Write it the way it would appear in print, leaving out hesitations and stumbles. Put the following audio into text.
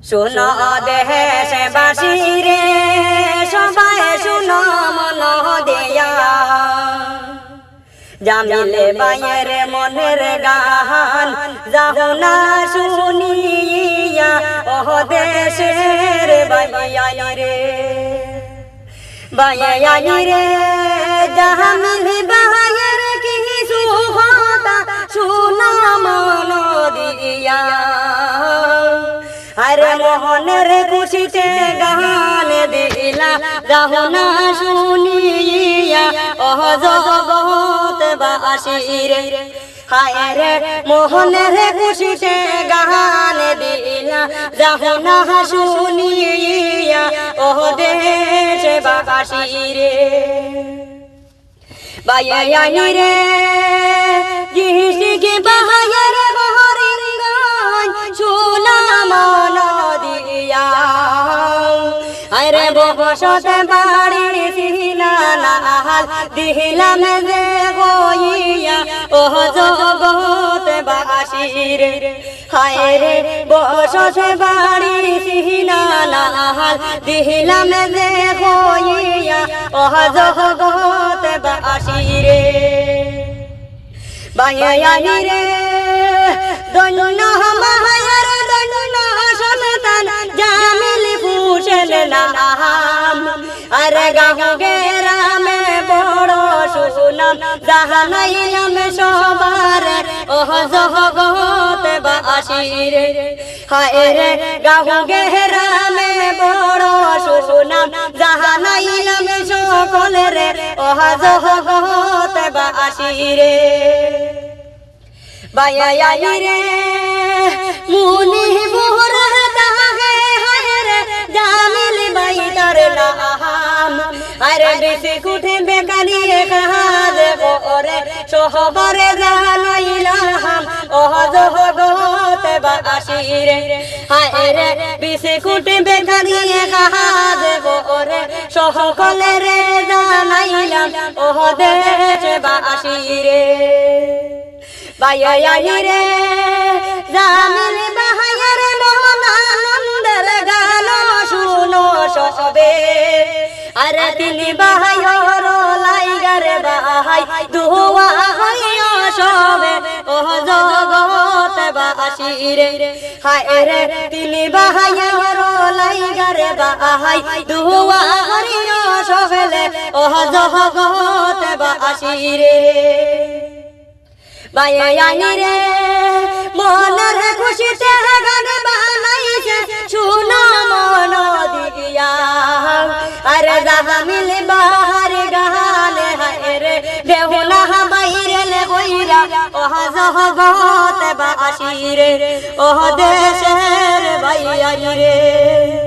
শুনো দেশবাসী রে সবাই শুনো মন দেয়া জামিলে বাইয়ের মনের গান যাও না শুনিয়া ওহ দেশের বাইয়াই রে বাইয়াই রে জামিলে বাইয়ের কিছু কথা শুনো মন দিয়া আরে মোহনের খুশিতে গান দিলা যাও না শুনিয়া ওহ জগৎবাসী রে হায় রে মোহনের খুশিতে গান দিলা যাও না শুনিয়া ওহ দেশবাসী রে বাইয়াই রে জিসিকে বাহায়ের বহরির গান শুনা মন দিয়া আরে বসতে বাড়ি সিনানাল দিলাম যে গইয়া ওহ জগৎবাসী রে হায় রে বসতে বাড়ি সিনানাল দিলাম যে গইয়া ওহ জগৎবাসী রে বাইয়াই রে দন্য মায়ার দন্য সন্তান জামিল ফুসেল নাম আরে গাহু গেরামে বড় সুনাম জাহানাইলাম সবার ওহ জগৎবাসী রে হায় রে গাহু গেরামে বড় সুনাম জাহানাইলাম সকলের ওহ জগৎবাসী রে বাইয়াই রে মুনি বুহরা তাহে হায় রে জামিল বাইদার নাম আরে বেশি কুঠে বেকারি কাজ করে শহরে জানাইলাম ওহ জগৎবাসী রে হায় রে বেশি কুঠে বেকারি কাজ করে সকলের জানাইলাম ওহ দেশবাসী রে বাইয়াই রে জামিল বাহায়ের মহানন্দের গান শুনো সবে আরে তিনি বাহায়ের লাইগার বাহাই দুয়া হইয়া সবে ওহ জগৎবাসী রে হায় রে তিনি বাহায়ের লাইগার বাহাই দুয়া হইয়া সবে ওহ জগৎবাসী রে বাইয়াই রে মনের খুশিতে গান বানাইছে শুনো মন দিয়া আরে জামিল বাহার গান হায় রে দেহুনা বাইরে লে কইরা ওহ জগৎবাসী রে ওহ দেশের বাইয়াই রে।